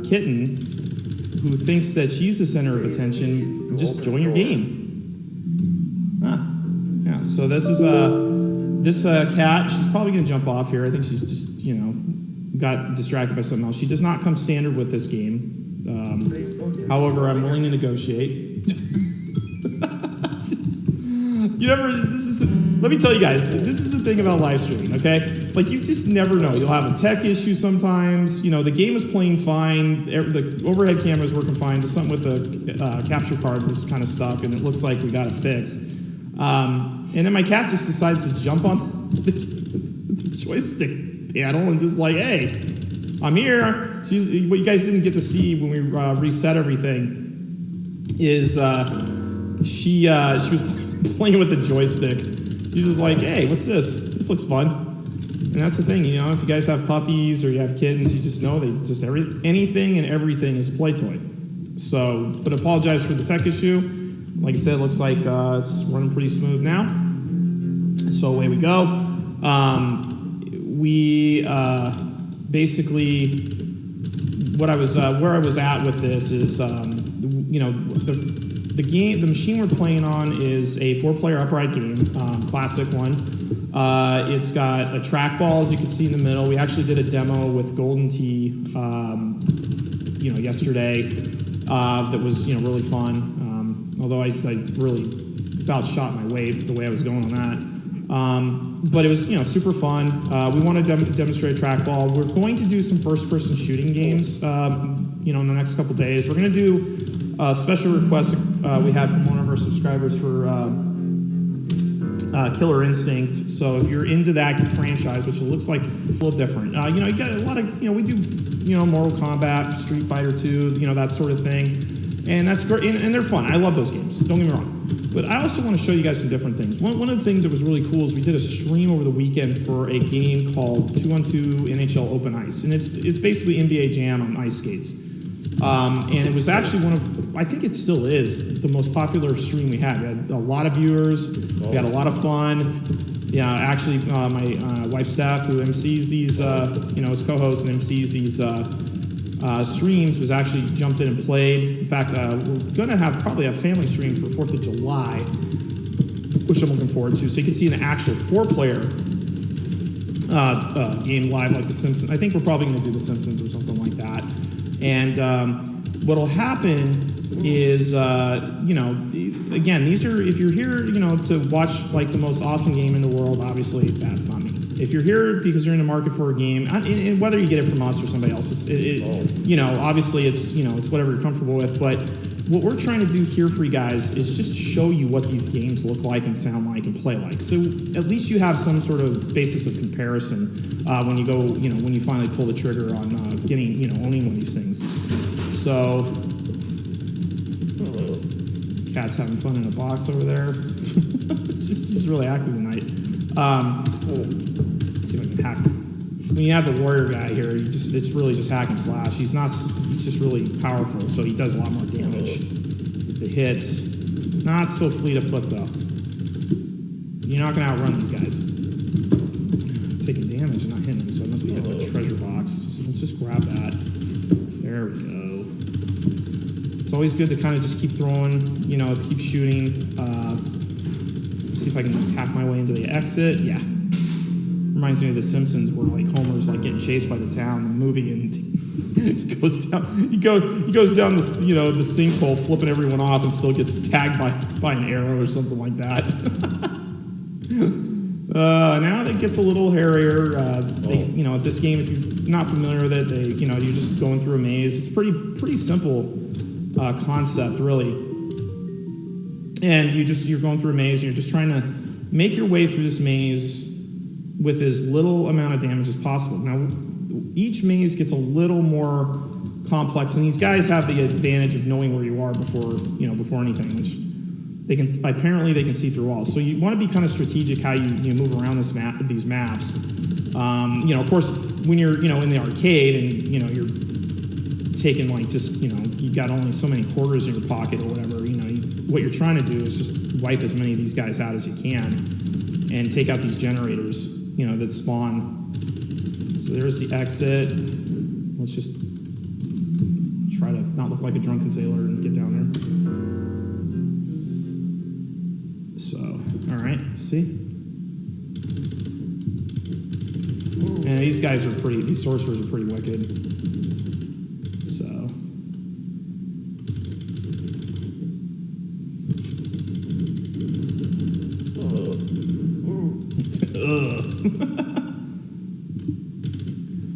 Kitten, who thinks that she's the center of attention, just join your game. Yeah, so this is this cat. She's probably going to jump off here. I think she's just, you know, got distracted by something else. She does not come standard with this game. However, I'm willing to negotiate. Let me tell you guys, this is the thing about live streaming, okay? Like, you just never know. You'll have a tech issue sometimes. You know, the game is playing fine. The overhead camera is working fine. Just something with the capture card was kind of stuck, and it looks like we got it fixed. And then my cat just decides to jump on the joystick panel and just like, hey, I'm here. What you guys didn't get to see when we reset everything is she was playing with the joystick. She's just like, hey, what's this? This looks fun. And that's the thing, you know, if you guys have puppies or you have kittens, you just know they just anything and everything is play toy. So, but apologize for the tech issue. Like I said, it looks like it's running pretty smooth now. So away we go. We basically, where I was at with this is, you know, the machine we're playing on is a 4-player upright game, classic one. It's got a trackball, as you can see in the middle. We actually did a demo with Golden Tee, you know, yesterday. That was, you know, really fun. Although I really about shot my weight the way I was going on that. But it was, you know, super fun. We want to demonstrate a trackball. We're going to do some first-person shooting games, you know, in the next couple days. We're going to do a special request we had from one of our subscribers for Killer Instinct. So if you're into that franchise, which it looks like a little different, you know, you got a lot of, you know, we do, you know, Mortal Kombat, Street Fighter 2, you know, that sort of thing. And that's great, and they're fun. I love those games, don't get me wrong. But I also want to show you guys some different things. One of the things that was really cool is we did a stream over the weekend for a game called 2-on-2 NHL Open Ice. And it's basically NBA Jam on ice skates. And it was actually one of, I think it still is, the most popular stream we had. We had a lot of viewers, we had a lot of fun. Yeah, actually, my wife, Steph, who MCs these, you know, is co-host and MCs these streams, was actually jumped in and played. In fact, we're going to have probably a family stream for 4th of July, which I'm looking forward to. So you can see an actual 4-player game live like The Simpsons. I think we're probably going to do The Simpsons or something like that. And what'll happen is, you know, again, these are, if you're here, you know, to watch like the most awesome game in the world, obviously that's not me. If you're here because you're in the market for a game, and whether you get it from us or somebody else, you know, obviously it's, you know, it's whatever you're comfortable with. But what we're trying to do here for you guys is just show you what these games look like and sound like and play like. So at least you have some sort of basis of comparison when you go, you know, when you finally pull the trigger on getting, you know, owning one of these things. So, cat's having fun in a box over there. It's just, he's really active tonight. Let's see if I can hack. When you have the warrior guy here, it's really just hack and slash. He's just really powerful, so he does a lot more damage. The hits, not so fleet of foot though. You're not gonna outrun these guys. Taking damage and not hitting them, so it must be a treasure box. So let's just grab that. There we go. It's always good to kind of just keep throwing, you know, keep shooting. Let's see if I can hack my way into the exit. Yeah. Reminds me of The Simpsons, where like Homer's like getting chased by the town in the movie, and he goes down this, you know, the sinkhole, flipping everyone off, and still gets tagged by an arrow or something like that. Now it gets a little hairier. You know, this game, if you're not familiar with it, you know, you're just going through a maze. It's pretty simple concept, really. And you're going through a maze, and you're just trying to make your way through this maze with as little amount of damage as possible. Now, each maze gets a little more complex, and these guys have the advantage of knowing where you are before anything, which they can see through walls. So you want to be kind of strategic how you move around these maps. You know, of course, when you're, you know, in the arcade and, you know, you're taking like just, you know, you got only so many quarters in your pocket or whatever, you know, what you're trying to do is just wipe as many of these guys out as you can and take out these generators, you know, that spawn. So there's the exit. Let's just not look like a drunken sailor and get down there. So, all right, see? And these guys are pretty, these sorcerers are pretty wicked. So.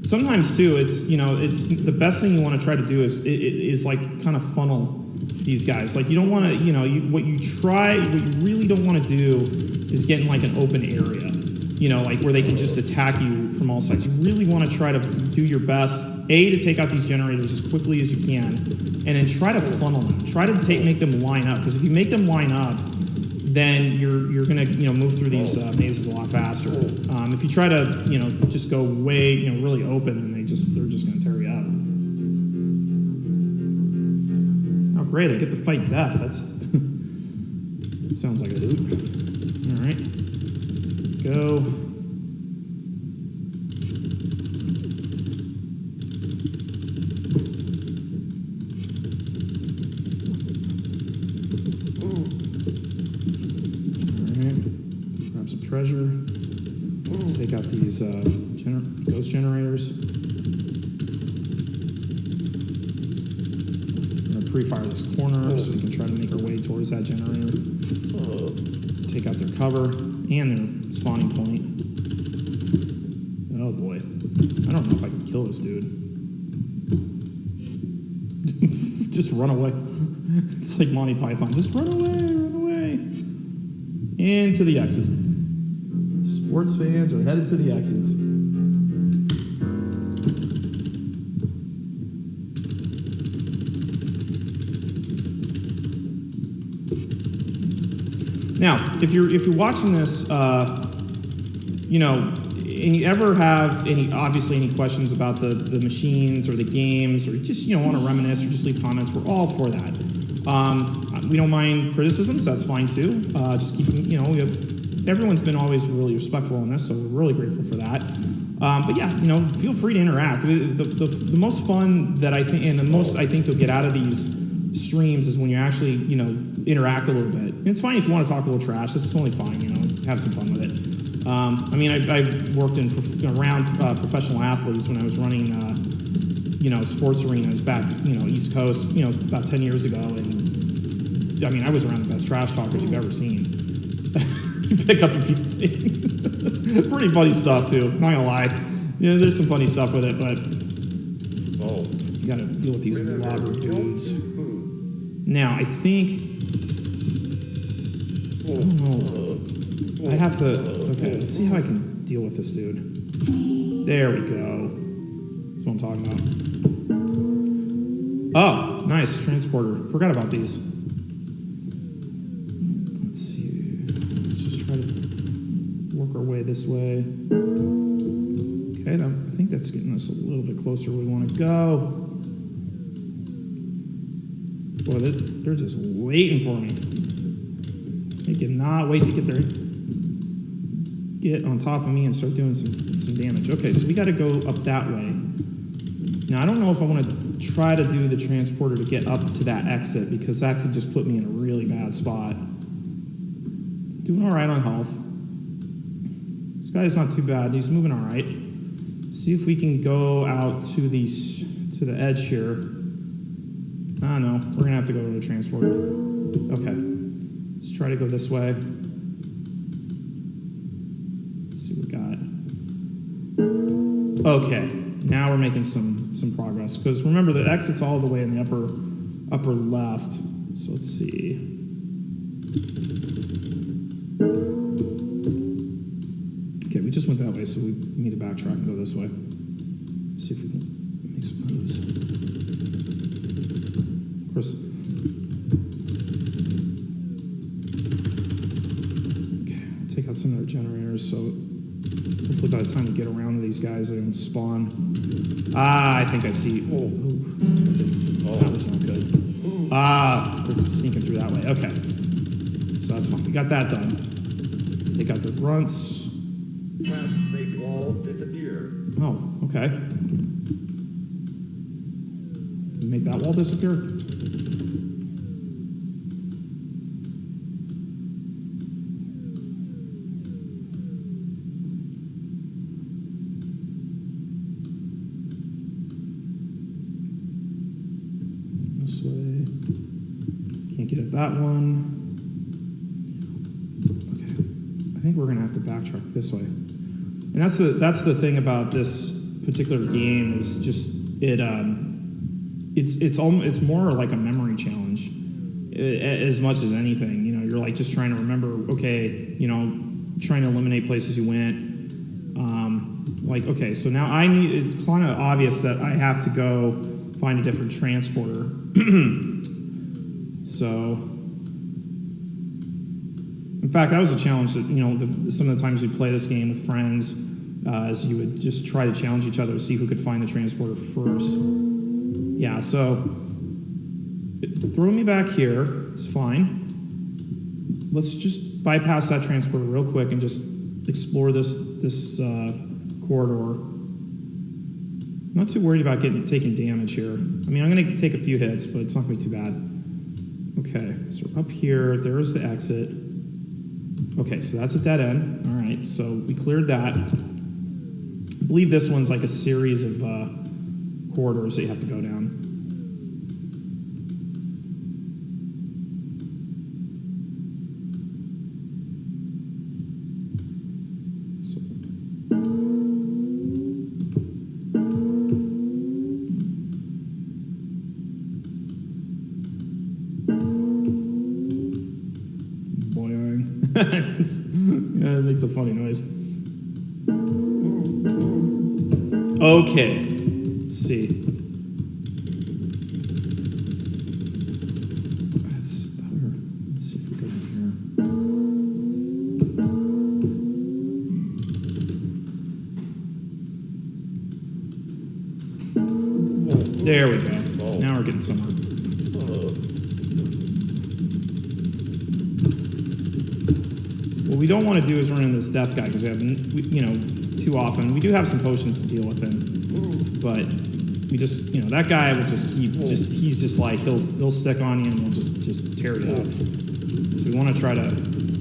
Sometimes too, it's, you know, it's the best thing you want to try to do is like kind of funnel these guys. Like you don't want to, you know, what you really don't want to do is get in like an open area, you know, like where they can just attack you from all sides. You really want to try to do your best, to take out these generators as quickly as you can, and then try to funnel them. Try to make them line up, because if you make them line up, then you're gonna, you know, move through these mazes a lot faster. If you try to, you know, just go way, you know, really open, then they're just gonna tear you up. Oh great, I get to fight death. That's that sounds like a loot. All right, go. Treasure. Let's take out these ghost generators. I'm going to pre-fire this corner so we can try to make our way towards that generator. Take out their cover and their spawning point. Oh boy. I don't know if I can kill this dude. Just run away. It's like Monty Python. Just run away, run away. Into the exits. Sports fans are headed to the exits. Now, if you're watching this, you know, and you ever have any questions about the machines or the games, or just, you know, want to reminisce or just leave comments, we're all for that. We don't mind criticisms, that's fine too. Just keep, you know, everyone's been always really respectful on this, so we're really grateful for that. But yeah, you know, feel free to interact. The most fun that I think, and the most I think you'll get out of these streams is when you actually, you know, interact a little bit. And it's fine if you want to talk a little trash. That's totally fine. You know, have some fun with it. I mean, I worked around professional athletes when I was running, you know, sports arenas back, you know, East Coast, you know, about 10 years ago, and I mean, I was around the best trash talkers you've ever seen. Pick up a few things. Pretty funny stuff too, not gonna lie. Yeah, there's some funny stuff with it, but you gotta deal with these logger dudes. Now, I think, I don't know, I have to, okay, let's see how I can deal with this dude. There we go. That's what I'm talking about. Oh, nice, transporter. Forgot about these. Our way this way. Okay, I think that's getting us a little bit closer where we want to go. Boy, they're just waiting for me. They cannot wait to get on top of me and start doing some damage. Okay, so we got to go up that way. Now, I don't know if I want to try to do the transporter to get up to that exit, because that could just put me in a really bad spot. Doing all right on health. This guy's not too bad. He's moving all right. See if we can go out to the edge here. Ah, no. We're gonna have to go to the transporter. Okay. Let's try to go this way. Let's see what we got. Okay. Now we're making some progress, because remember the exit's all the way in the upper left. So let's see. Okay, we just went that way, so we need to backtrack and go this way. See if we can make some moves. Of course. Okay, I'll take out some of their generators, so hopefully by the time we get around to these guys, they don't spawn. Ah, I think I see. Oh, that was not good. Ah, they're sneaking through that way. Okay, so that's fine. We got that done. They got their grunts. Make all disappear. Oh, okay. make that wall disappear. This way. Can't get at that one. Okay. I think we're gonna have to backtrack this way. And that's the thing about this particular game is just it's more like a memory challenge as much as anything. You know, you're like just trying to remember. Okay, you know, trying to eliminate places you went. Like okay, so now I need. It's kind of obvious that I have to go find a different transporter. So. In fact, that was a challenge that, you know, some of the times we'd play this game with friends, is you would just try to challenge each other to see who could find the transporter first. Yeah, so throw me back here. It's fine. Let's just bypass that transporter real quick and just explore this corridor. I'm not too worried about taking damage here. I mean, I'm going to take a few hits, but it's not going to be too bad. Okay, so up here, there's the exit. Okay, so that's a dead end. All right, so we cleared that. I believe this one's like a series of corridors that you have to go down. So. Yeah, it makes a funny noise. Okay, let's see. Let's see if we go in here. There we go. Now we're getting somewhere. What we don't want to do is run into this death guy because we have, you know, too often. We do have some potions to deal with him, but we just, you know, that guy will just keep, he's just like, he'll stick on you and he'll just tear you up. So we want to try to,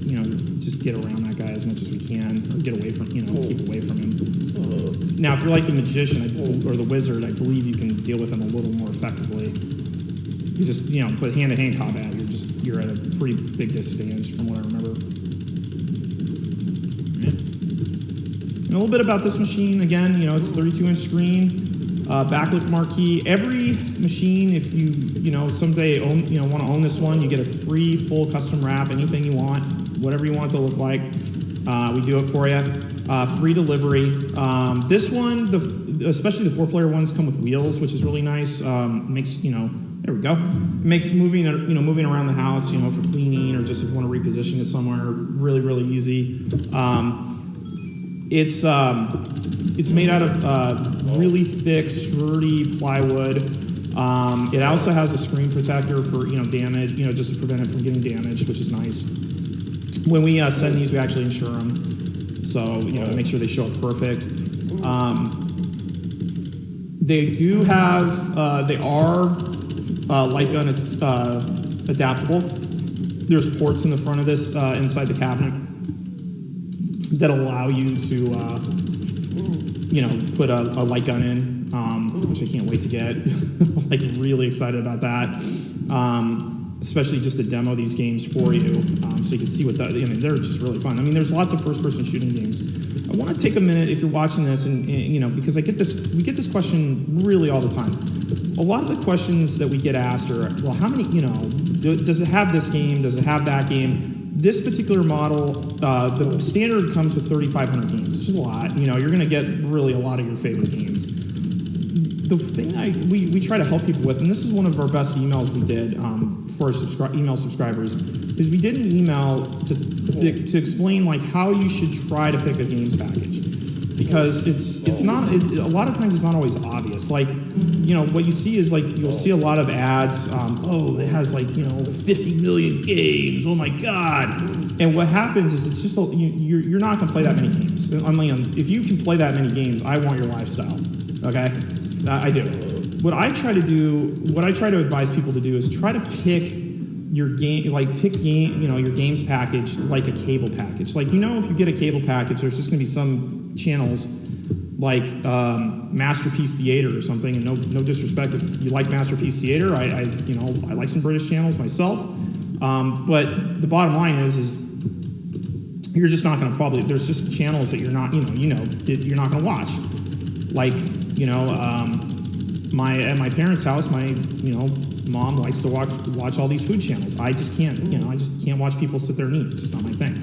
you know, just get around that guy as much as we can, or get away from, you know, keep away from him. Now, if you're like the magician or the wizard, I believe you can deal with him a little more effectively. You just, you know, put hand-to-hand combat, you're at a pretty big disadvantage from what I remember. And a little bit about this machine, again, you know, it's 32-inch screen, backlit marquee. Every machine, if you know, someday want to own this one, you get a free full custom wrap, anything you want, whatever you want it to look like, we do it for you. Free delivery. This one, especially the 4-player ones, come with wheels, which is really nice. Makes, you know, there we go. It makes moving around the house, you know, for cleaning or just if you want to reposition it somewhere, really, really easy. It's made out of really thick, sturdy plywood. It also has a screen protector for, you know, damage, you know, just to prevent it from getting damaged, which is nice. When we send these, we actually insure them, so you know, make sure they show up perfect. They do have, they are light gun adaptable. There's ports in the front of this inside the cabinet that allow you to, you know, put a light gun in, which I can't wait to get. Like, really excited about that. Especially just to demo these games for you, so you can see what that. I mean, they're just really fun. I mean, there's lots of first-person shooting games. I want to take a minute if you're watching this, and you know, because we get this question really all the time. A lot of the questions that we get asked are, well, how many, you know, does it have this game? Does it have that game? This particular model, the standard comes with 3,500 games, which is a lot. You know, you're going to get really a lot of your favorite games. The thing we try to help people with, and this is one of our best emails we did for our email subscribers, is we did an email to explain like how you should try to pick a games package, because it's not a lot of times it's not always obvious. Like, you know, what you see is like you'll see a lot of ads. Oh, it has like, you know, 50 million games. Oh my God! And what happens is it's just you're not going to play that many games. I mean, if you can play that many games, I want your lifestyle. Okay. I do. what I try to advise people to do is try to pick your game, your games package like a cable package. Like, if you get a cable package, there's just going to be some channels like Masterpiece Theater or something, and no disrespect if you like Masterpiece Theater. I like some British channels myself, but the bottom line is you're just not going to there's just channels that you're not you're not going to watch. Like, at my parents' house, my mom likes to watch all these food channels. I just can't, I just can't watch people sit there and eat. It's just not my thing.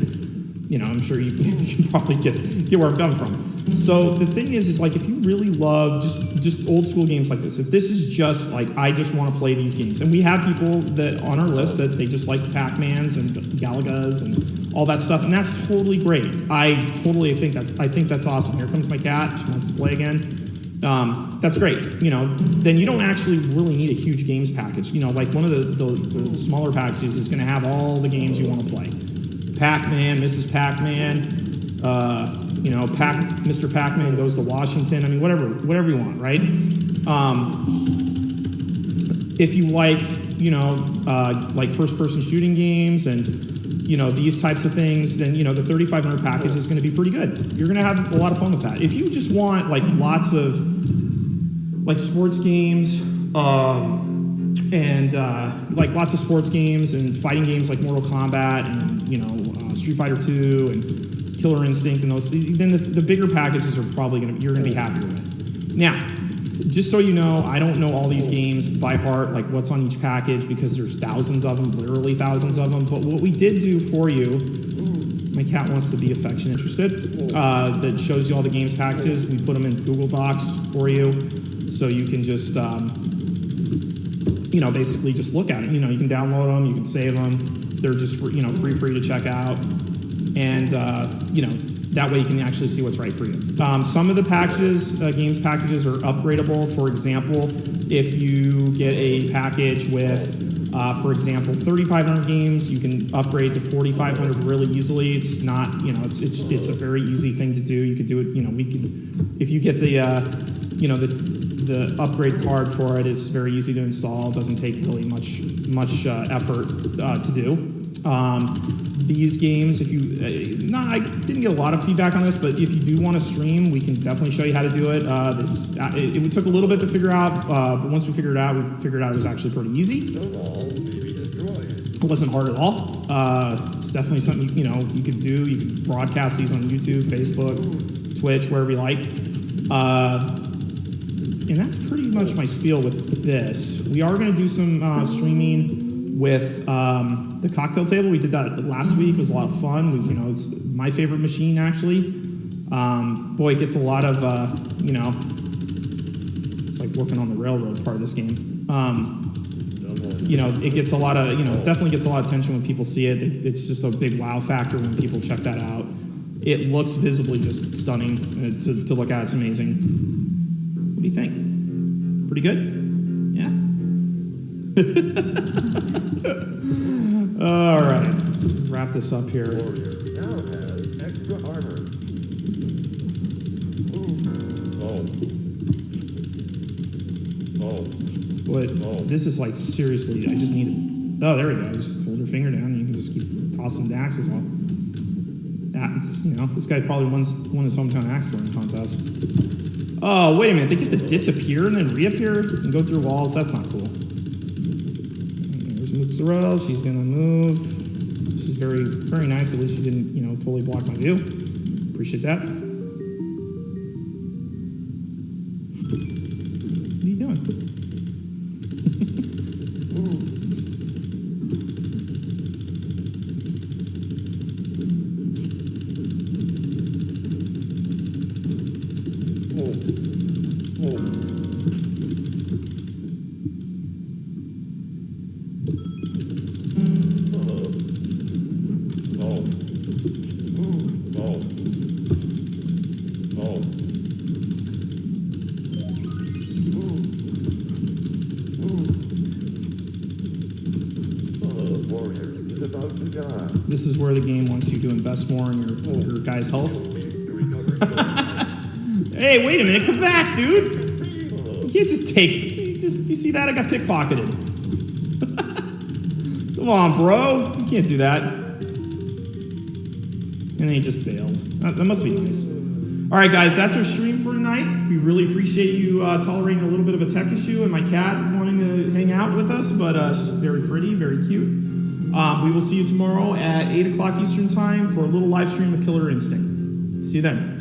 I'm sure you can probably get where I'm coming from. So the thing is like, if you really love just old school games like this, if this is just like, I just want to play these games, and we have people that on our list that they just like Pac-Mans and Galagas and all that stuff, and that's totally great. I think that's awesome. Here comes my cat. She wants to play again. That's great. Then you don't actually really need a huge games package. Like one of the smaller packages is going to have all the games you want to play. Pac-Man, Mrs. Pac-Man, Mr. Pac-Man Goes to Washington. I mean, whatever you want, right? If you like, like first-person shooting games and these types of things, then the 3500 package is going to be pretty good. You're going to have a lot of fun with that. If you just want like lots of like sports games and like lots of sports games and fighting games like Mortal Kombat and Street Fighter 2 and Killer Instinct and those, then the bigger packages are probably you're going to be happier with. Now, just so you know, I don't know all these games by heart, like what's on each package, because there's thousands of them, literally thousands of them. But what we did do for you, my cat wants to be affection interested, that shows you all the games packages. We put them in Google Docs for you, so you can just, basically just look at it. You can download them, you can save them. They're just, free for you to check out. And, that way you can actually see what's right for you. Some of the packages, games packages, are upgradable. For example, if you get a package with, for example, 3,500 games, you can upgrade to 4,500 really easily. It's not, it's a very easy thing to do. You could do it, if you get the, the upgrade card for it, it's very easy to install. It doesn't take really much effort to do. These games, if you, I didn't get a lot of feedback on this, but if you do want to stream, we can definitely show you how to do it. It took a little bit to figure out, but once we figured it out it was actually pretty easy. It wasn't hard at all. It's definitely something you could do. You can broadcast these on YouTube, Facebook, Twitch, wherever you like. And that's pretty much my spiel with this. We are going to do some streaming with the cocktail table. We did that last week. It was a lot of fun. It's my favorite machine, actually. Boy, it gets a lot of, it's like working on the railroad part of this game. It gets a lot of, definitely gets a lot of attention when people see it. It's just a big wow factor when people check that out. It looks visibly just stunning to look at. It's amazing. What do you think? Pretty good? Yeah? All right, wrap this up here. Warrior now has extra armor. But this is like, seriously, I just need it. Oh, there we go. Just hold your finger down and you can just keep tossing the axes off. This guy probably won his hometown axe throwing contest. Oh, wait a minute. They get to disappear and then reappear and go through walls? That's not cool. There's Mozzarella. She's going to move. She's very, very nice. At least she didn't, totally block my view. Appreciate that. What are you doing? This is where the game wants you to invest more in your guy's health. Hey, wait a minute, come back, dude! You can't just take you see that? I got pickpocketed. Come on, bro. You can't do that. And then he just bails. That must be nice. All right, guys, that's our stream for tonight. We really appreciate you tolerating a little bit of a tech issue and my cat wanting to hang out with us, but she's very pretty, very cute. We will see you tomorrow at 8 o'clock Eastern Time for a little live stream of Killer Instinct. See you then.